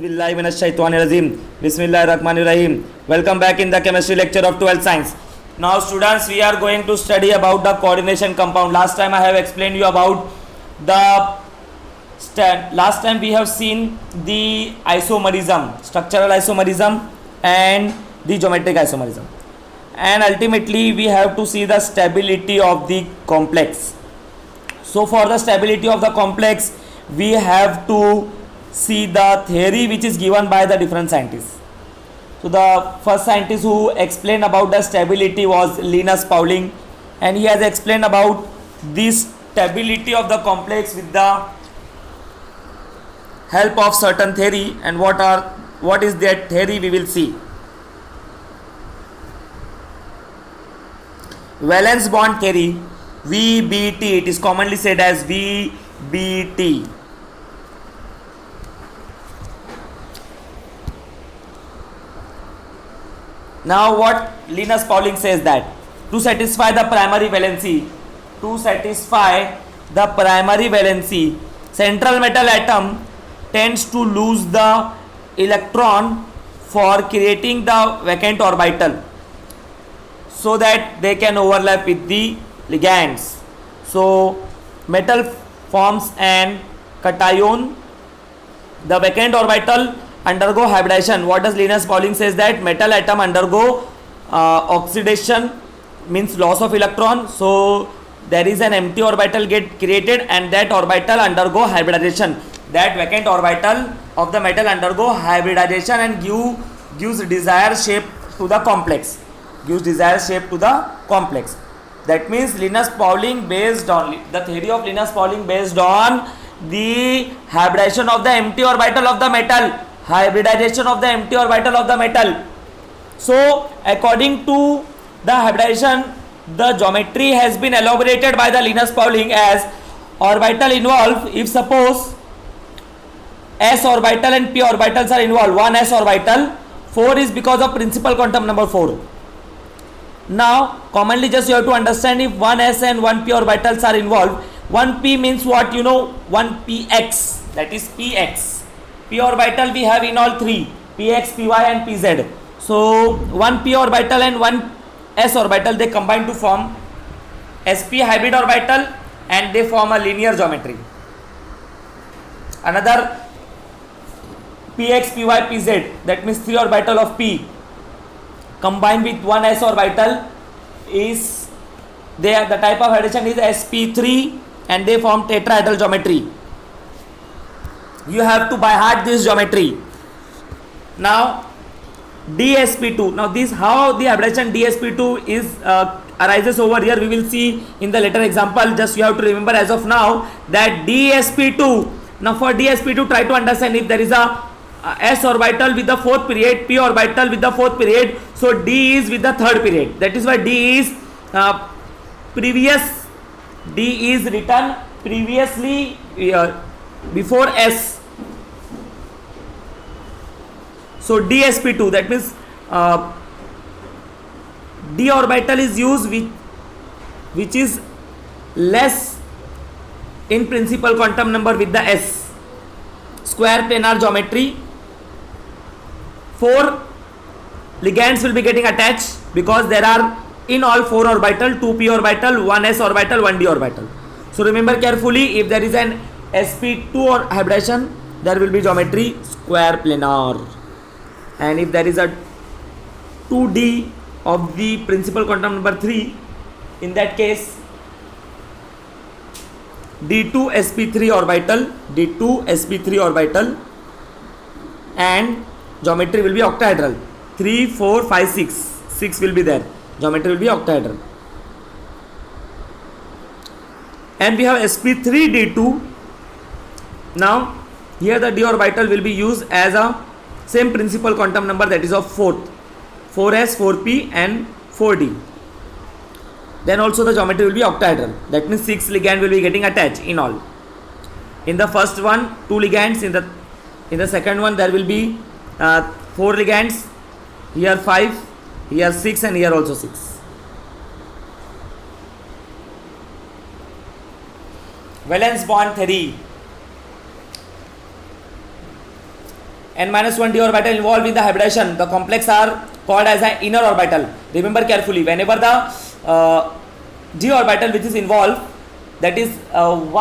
Billahi minash shaitanir rajim. Bismillahirrahmanirrahim. Welcome back in the chemistry lecture of 12th science. Now students, we are going to study about the coordination compound. Last time I have explained you about the last time we have seen the isomerism, structural isomerism and the geometric isomerism. And ultimately we have to see the stability of the complex. So for the stability of the complex, we have to see the theory which is given by the different scientists. So the first scientist who explained about the stability was Linus Pauling, and he has explained about the stability of the complex with the help of certain theory, and what is that theory we will see. Valence bond theory, VBT, it is commonly said as VBT. Now what Linus Pauling says that to satisfy the primary valency, central metal atom tends to lose the electron for creating the vacant orbital so that they can overlap with the ligands. So metal forms an cation, the vacant orbital undergo hybridization. What does Linus Pauling says that metal atom undergo oxidation, means loss of electron, so there is an empty orbital get created and that orbital undergo hybridization. That vacant orbital of the metal undergo hybridization and gives desired shape to the complex. That means Linus Pauling based on the theory of Linus Pauling based on the hybridization of the empty orbital of the metal. So according to the hybridization, the geometry has been elaborated by the Linus Pauling as orbital involved. If suppose s orbital and p orbitals are involved, one s orbital, 4 is because of principal quantum number 4. Now commonly just you have to understand, if one s and one p orbitals are involved, one p means what, you know, one px, that is px. P orbital we have in all three, px, py and pz. So one p orbital and one s orbital, they combine to form sp hybrid orbital and they form a linear geometry. Another px, py, pz, that means 3 orbital of p combined with one s orbital is there. The type of addition is sp3 and they form tetrahedral geometry. You have to by heart this geometry. Now dsp2, now this how the hybridization dsp2 is arises over here, we will see in the later example. Just you have to remember as of now that dsp2, now for dsp2 try to understand, if there is a s orbital with the fourth period, p orbital with the fourth period, so d is with the third period. That is why d is d is written previously before s. So dsp2, that means d orbital is used which is less in principal quantum number with the s. Square planar geometry, 4 ligands will be getting attached because there are in all 4 orbital, 2 p orbital, 1 s orbital, 1 d orbital. So remember carefully, if there is an sp2 or hybridization, there will be geometry square planar, and if there is a 2d of the principal quantum number 3, in that case d2 sp3 orbital and geometry will be octahedral. 3, 4, 5, 6 will be there, geometry will be octahedral. And we have sp3d2. Now here the d orbital will be used as a same principal quantum number, that is of 4th, 4s, 4p and 4d. Then also the geometry will be octahedral, that means 6 ligand will be getting attached in all. In the first one 2 ligands, in the second one there will be 4 ligands, here 5, here 6 and here also 6. Valence bond theory. n minus 1 d orbital involved in the hybridization, the complex are called as an inner orbital. Remember carefully, whenever the d orbital which is involved, that is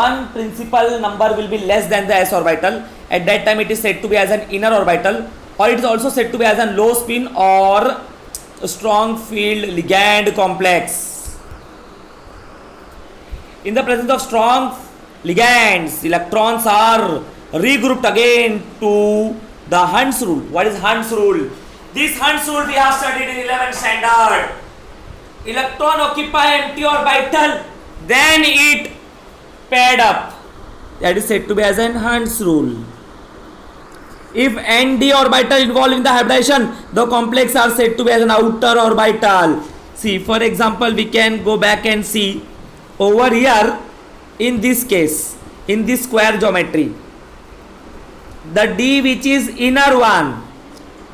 one principal number will be less than the s orbital, at that time it is said to be as an inner orbital, or it is also said to be as a low spin or strong field ligand complex. In the presence of strong ligands, electrons are regrouped again to the Hund's rule. What is Hund's rule? This Hund's rule we have studied in 11th standard. Electron occupy empty orbital, then it paired up. That is said to be as an Hund's rule. If n d orbital involved in the hybridization, the complex are said to be as an outer orbital. See, for example, we can go back and see over here in this case, in this square geometry, the d which is inner one,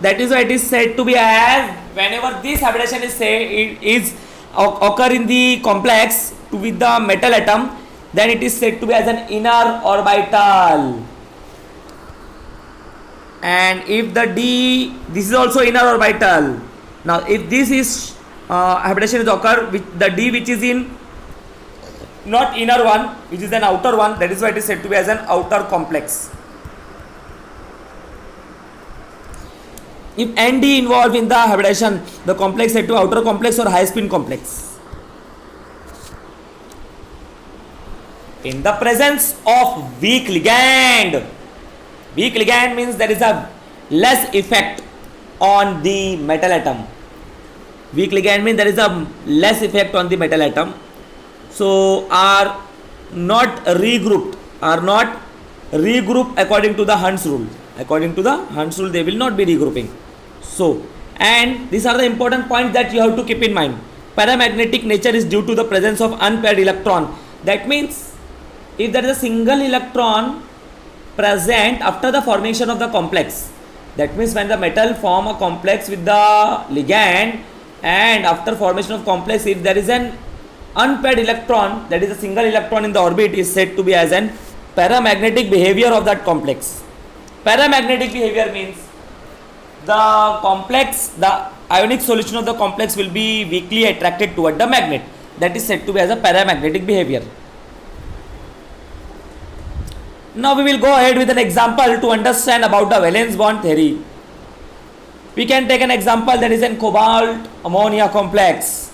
that is why it is said to be as, whenever this hybridization is say it is occur in the complex with the metal atom, then it is said to be as an inner orbital. And if the d, this is also inner orbital. Now if this is hybridization is occur with the d which is in not inner one, which is an outer one, that is why it is said to be as an outer complex. If ND involved in the hybridization, the complex said to outer complex or high spin complex. In the presence of weak ligand, weak ligand means there is a less effect on the metal atom. Weak ligand means there is a less effect on the metal atom. So are not regrouped according to the Hund's rule. According to the Hund's rule, they will not be regrouping. So, and these are the important points that you have to keep in mind. Paramagnetic nature is due to the presence of unpaired electron. That means if there is a single electron present after the formation of the complex, that means when the metal form a complex with the ligand, and after formation of complex, if there is an unpaired electron, that is a single electron in the orbit, is said to be as an paramagnetic behavior of that complex. Paramagnetic behavior means the complex, the ionic solution of the complex will be weakly attracted toward the magnet. That is said to be as a paramagnetic behavior. Now we will go ahead with an example to understand about the valence bond theory. We can take an example, that is an cobalt ammonia complex.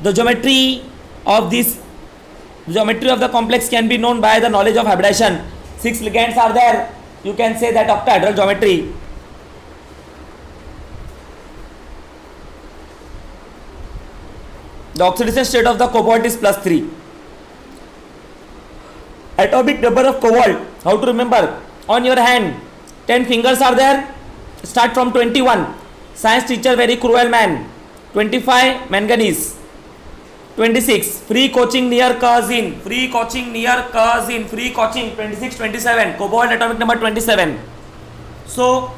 The geometry of the complex can be known by the knowledge of hybridization. 6 ligands are there. You can say that octahedral geometry. The oxidation state of the cobalt is +3. Atomic number of cobalt, how to remember? On your hand, 10 fingers are there. Start from 21. Science teacher, very cruel man. 25, manganese. 26, free coaching near cousin. 26, 27, cobalt atomic number 27. So,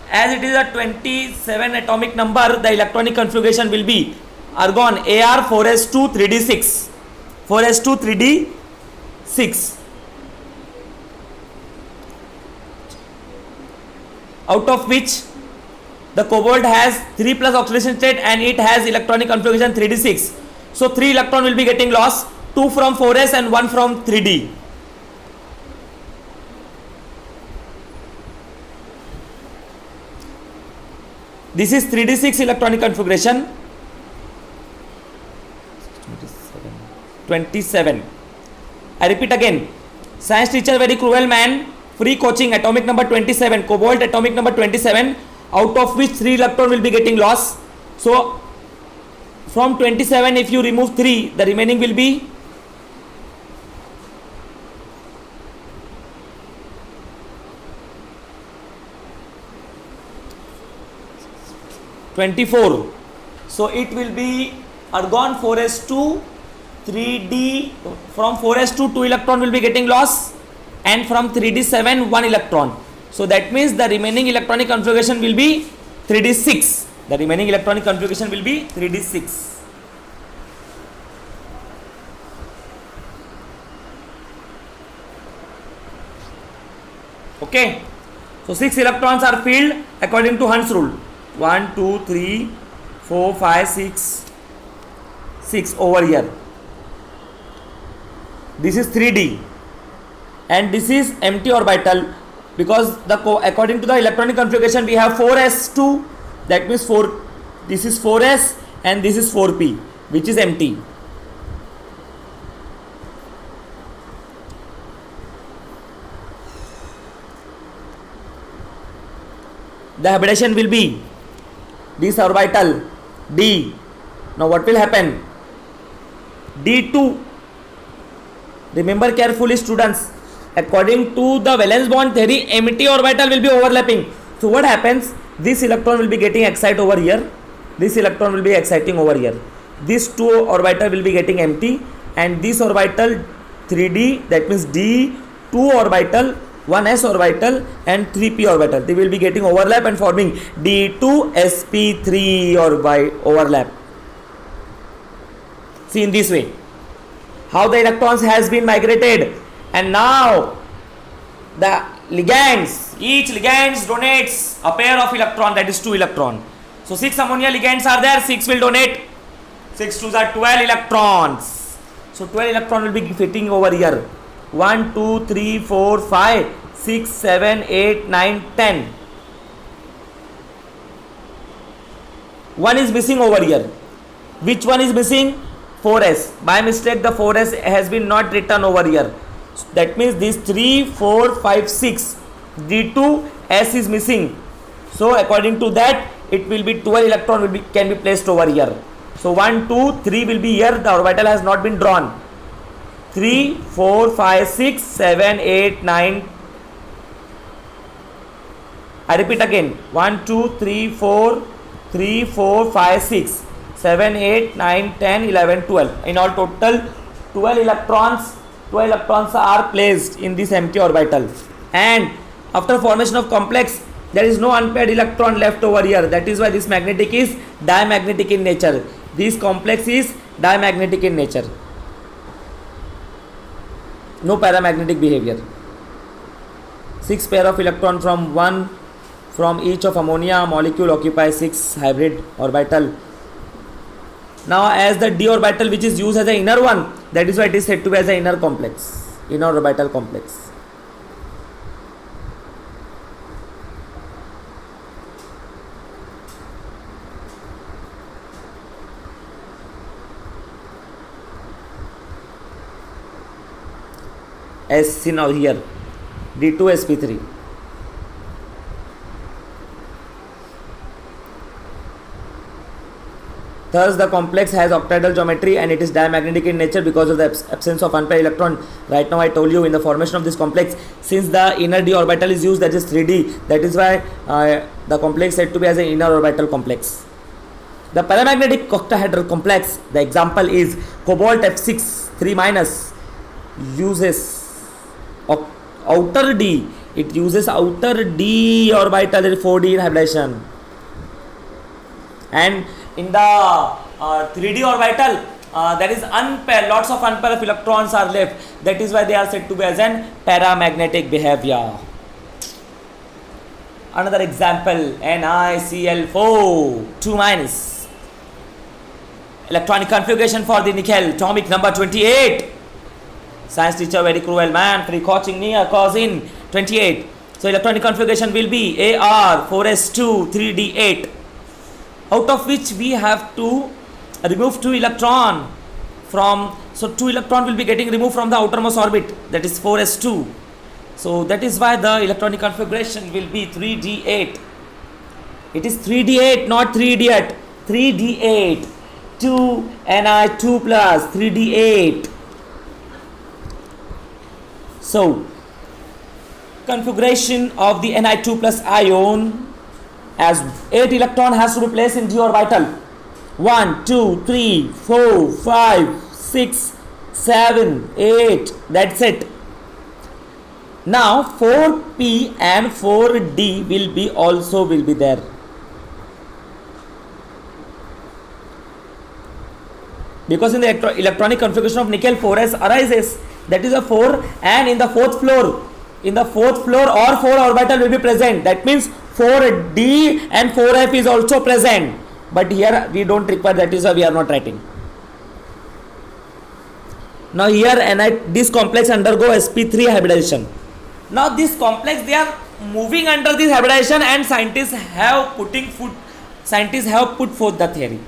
as it is a 27 atomic number, the electronic configuration will be argon Ar 4s2 3d6. 4s2 3d6. Out of which the cobalt has 3 plus oxidation state and it has electronic configuration 3d6. So 3 electron will be getting lost, 2 from 4s and 1 from 3d. This is 3d6 electronic configuration. 27. I repeat again. Science teacher, very cruel man. Free coaching, atomic number 27, cobalt atomic number 27, out of which 3 electron will be getting lost. So from 27, if you remove 3, the remaining will be 24. So it will be argon 4s2 3d. From 4s2 2 electron will be getting lost, and from 3d7 1 electron. So that means the remaining electronic configuration will be 3d6. The remaining electronic configuration will be 3d6. Okay. So 6 electrons are filled according to Hund's rule. 1, 2, 3, 4, 5, 6. 6 over here. This is 3d and this is empty orbital, because according to the electronic configuration we have 4s2, that means 4, this is 4s and this is 4p, which is empty. The habitation will be this orbital d. Now what will happen? d2, remember carefully students, according to the valence bond theory, empty orbital will be overlapping. So what happens? This electron will be getting excited over here, this electron will be exciting over here, this 2 orbital will be getting empty, and this orbital 3d, that means d 2 orbital, 1s orbital and 3p orbital, they will be getting overlap and forming d2sp3 overlap. See, in this way how the electrons has been migrated, and now the ligands, each ligands donates a pair of electron, that is 2 electron. So 6 ammonia ligands are there, 6 will donate, 6 2s are 12 electrons. So 12 electron will be fitting over here. 1, 2, 3, 4, 5, 6, 7, 8, 9, 10. One is missing over here. Which one is missing? 4s. By mistake the 4s has been not written over here. That means this 3, 4, 5, 6. D2s is missing. So according to that, it will be 12 electron can be placed over here. So 1, 2, 3 will be here. The orbital has not been drawn. 3, 4, 5, 6, 7, 8, 9. I repeat again. 1, 2, 3, 4, 3, 4, 5, 6, 7, 8, 9, 10, 11, 12. In all total 12 electrons are placed in this empty orbital. And after formation of complex, there is no unpaired electron left over here. That is why this magnetic is diamagnetic in nature. This complex is diamagnetic in nature. No paramagnetic behavior. 6 pair of electron from each of ammonia molecule occupy 6 hybrid orbital. Now as the d orbital which is used as the inner one, that is why it is said to be as the inner complex, inner orbital complex. As seen now here, D2sp3. Thus the complex has octahedral geometry and it is diamagnetic in nature because of the absence of unpaired electron. Right now I told you in the formation of this complex, since the inner d orbital is used, that is 3d, that is why the complex said to be as an inner orbital complex. The paramagnetic octahedral complex, the example is cobalt F6 3- uses outer d, it uses outer d orbital, that is 4d hybridization. And in the 3d orbital, there is unpaired, lots of unpaired of electrons are left. That is why they are said to be as an paramagnetic behavior. Another example, NiCl4 2-. Electronic configuration for the nickel, atomic number 28. Science teacher very cruel man, free coaching near causing 28. So electronic configuration will be Ar 4s2 3d8, out of which we have to remove 2 electron from, so 2 electron will be getting removed from the outermost orbit, that is 4s2. So that is why the electronic configuration will be 3d8. It is 3d8, not 3d8. 3d8, 2 Ni2 plus 3d8. So configuration of the Ni2 plus ion, as 8 electron has to be placed in d orbital. 1, 2, 3, 4, 5, 6, 7, 8. That's it. Now 4p and 4d will be there. Because in the electronic configuration of nickel 4s arises, that is a 4, and in the 4th floor in the fourth floor or 4 orbital will be present. That means 4d and 4f is also present, but here we don't require, that is why we are not writing. Now here this complex undergo sp3 hybridization. Now this complex, they are moving under this hybridization, and scientists have put forth the theory.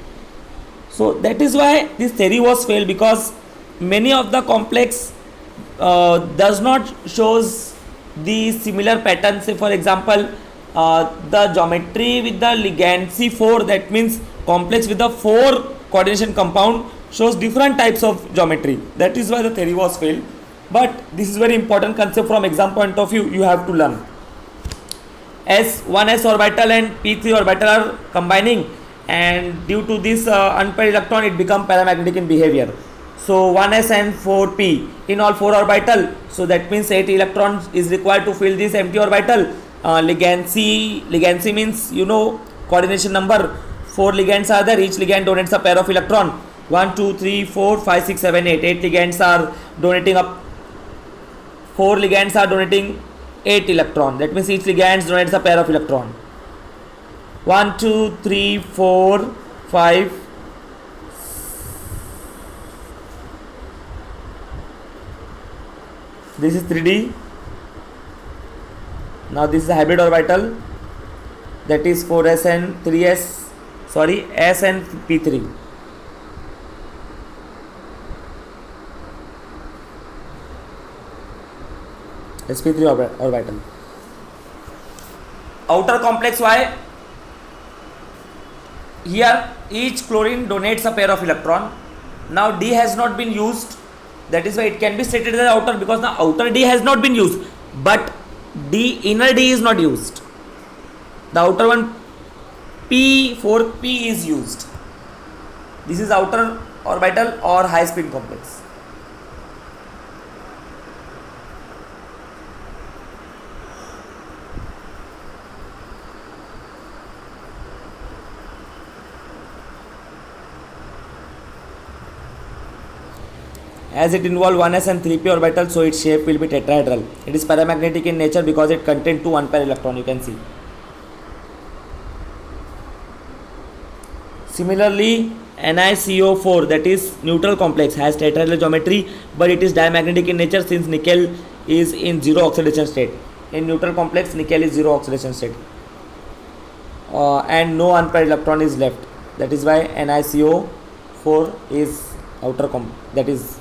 So that is why this theory was failed, because many of the complex does not shows the similar pattern. Say for example, the geometry with the ligand C4, that means complex with the 4 coordination compound, shows different types of geometry. That is why the theory was failed. But this is very important concept from exam point of view, you have to learn. As 1s orbital and p3 orbital are combining, and due to this unpaired electron, it becomes paramagnetic in behavior. So 1s and 4p in all 4 orbital, so that means 8 electrons is required to fill this empty orbital. Ligand C means, you know, coordination number. 4 ligands are there, each ligand donates a pair of electron. 1 2 3 4 5 6 7 8 8 ligands are donating up, 4 ligands are donating 8 electron. That means each ligand donates a pair of electron. 1 2 3 4 5. This is 3d. Now this is a hybrid orbital, that is 4s and 3s, sorry, s and p3. sp3 orbital. Outer complex Y, here each chlorine donates a pair of electron. Now D has not been used, that is why it can be stated as outer, because the outer D has not been used, but inner D is not used. The outer one P4p is used. This is outer orbital or high spin complex. As it involves 1s and 3p orbital, so its shape will be tetrahedral. It is paramagnetic in nature because it contains 2 unpaired electrons, you can see. Similarly, NiCO4, that is neutral complex, has tetrahedral geometry, but it is diamagnetic in nature since nickel is in 0 oxidation state. In neutral complex, nickel is 0 oxidation state, and no unpaired electron is left. That is why NiCO4 is outer that is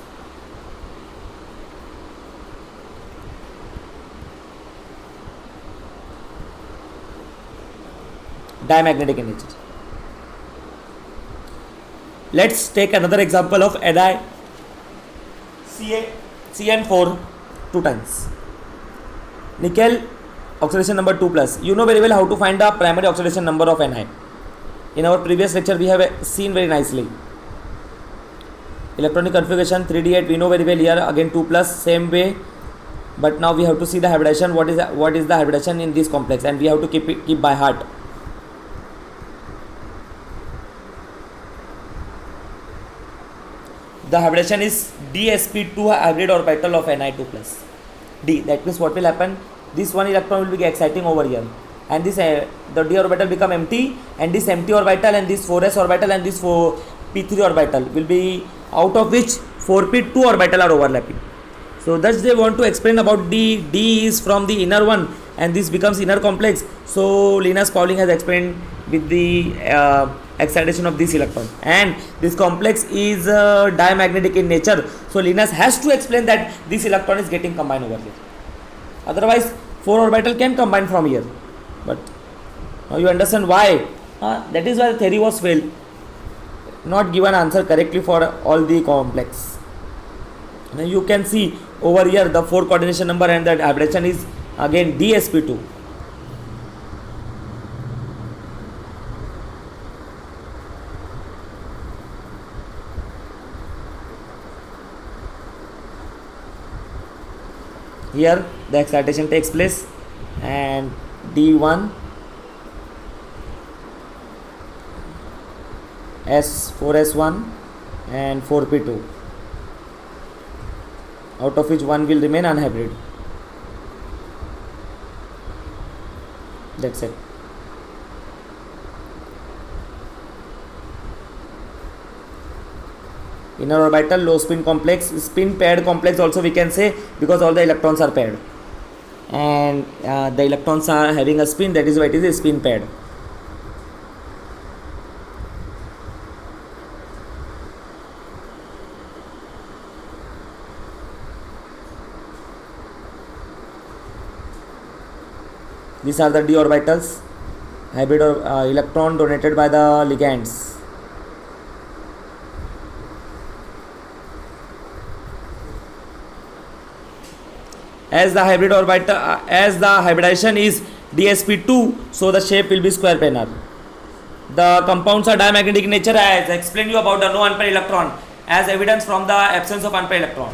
diamagnetic in nature. Let's take another example of NiCN4 2 times. Nickel oxidation number 2 plus. You know very well how to find the primary oxidation number of Ni. In our previous lecture we have seen very nicely. Electronic configuration 3d8, we know very well. Here again 2 plus, same way, but now we have to see the hybridization. What is the hybridization in this complex, and we have to keep by heart. The hybridization is dsp2 hybrid orbital of Ni2 plus d. That means what will happen? This one electron will be exciting over here, and this the d orbital become empty, and this empty orbital and this 4s orbital and this 4p3 orbital will be, out of which 4p2 orbital are overlapping. So thus they want to explain about d. D is from the inner one, and this becomes inner complex. So Linus Pauling has explained with the excitation of this electron, and this complex is diamagnetic in nature. So Linus has to explain that this electron is getting combined over here. Otherwise 4 orbital can combine from here, but now you understand why. That is why the theory was failed. Not given answer correctly for all the complex. Now you can see over here the 4 coordination number, and that hybridization is again dsp2. Here the excitation takes place, and d1 S4S1 and 4p2, out of which one will remain unhybrid. That's it. Inner orbital, low spin complex, spin paired complex also we can say, because all the electrons are paired, and the electrons are having a spin, that is why it is a spin paired. These are the d orbitals, hybrid or electron donated by the ligands. As the hybrid orbital, as the hybridization is dsp2, so the shape will be square planar. The compounds are diamagnetic in nature, as I explained you about the no unpaired electron as evidence from the absence of unpaired electron.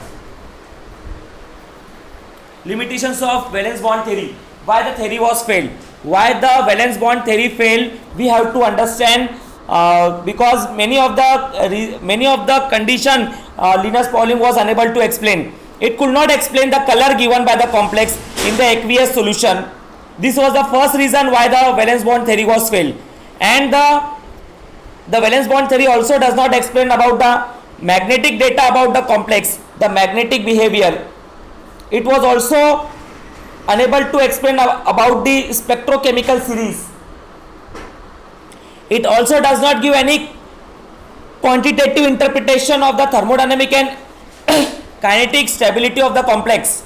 Limitations of valence bond theory. Why the theory was failed? Why the valence bond theory failed? We have to understand, because many of the condition Linus Pauling was unable to explain. It could not explain the color given by the complex in the aqueous solution. This was the first reason why the valence bond theory was failed. And the valence bond theory also does not explain about the magnetic data about the complex, the magnetic behavior. It was also unable to explain about the spectrochemical series. It also does not give any quantitative interpretation of the thermodynamic and kinetic stability of the complex.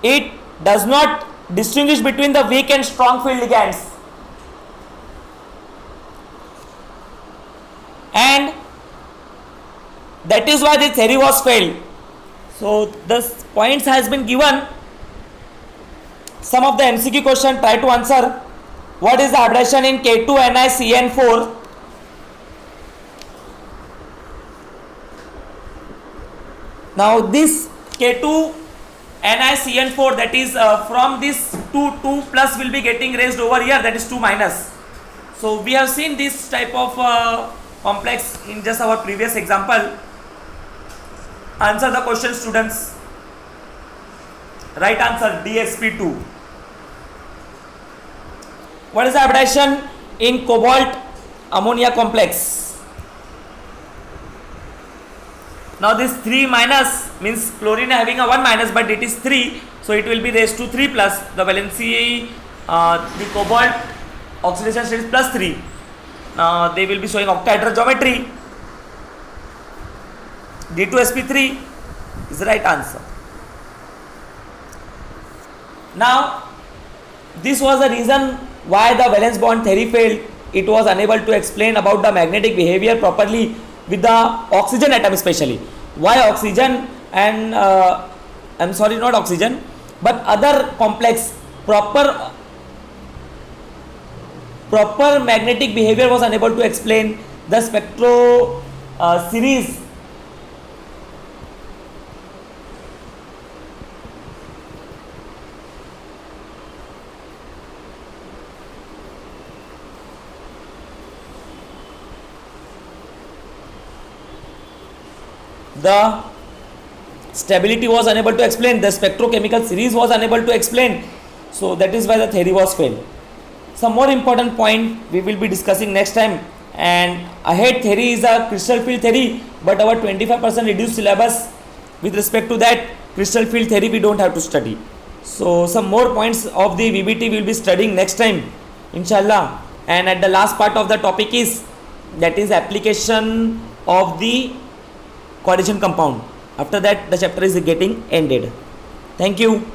It does not distinguish between the weak and strong field ligands. And that is why the theory was failed. So the points has been given. Some of the MCQ question try to answer. What is the hybridization in K2NiCN4? Now this K2NiCN4, that is from this 2 plus will be getting raised over here, that is 2 minus. So we have seen this type of complex in just our previous example. Answer the question, students. Right answer DSP2. What is the hybridization in cobalt ammonia complex? Now this 3 minus means chlorine having a 1 minus, but it is 3, so it will be raised to 3 plus. The valency, the cobalt oxidation state is plus 3. They will be showing octahedral geometry. D2sp3 is the right answer. Now this was the reason why the valence bond theory failed. It was unable to explain about the magnetic behavior properly with the oxygen atom especially. Why oxygen and I'm sorry, not oxygen, but other complex proper magnetic behavior was unable to explain. The spectro series the stability was unable to explain, the spectrochemical series was unable to explain. So that is why the theory was failed. Some more important point we will be discussing next time. And ahead theory is a crystal field theory, but our 25% reduced syllabus, with respect to that crystal field theory we don't have to study. So some more points of the VBT we will be studying next time, inshallah. And at the last part of the topic is, that is application of the coordination compound. After that the chapter is getting ended. Thank you.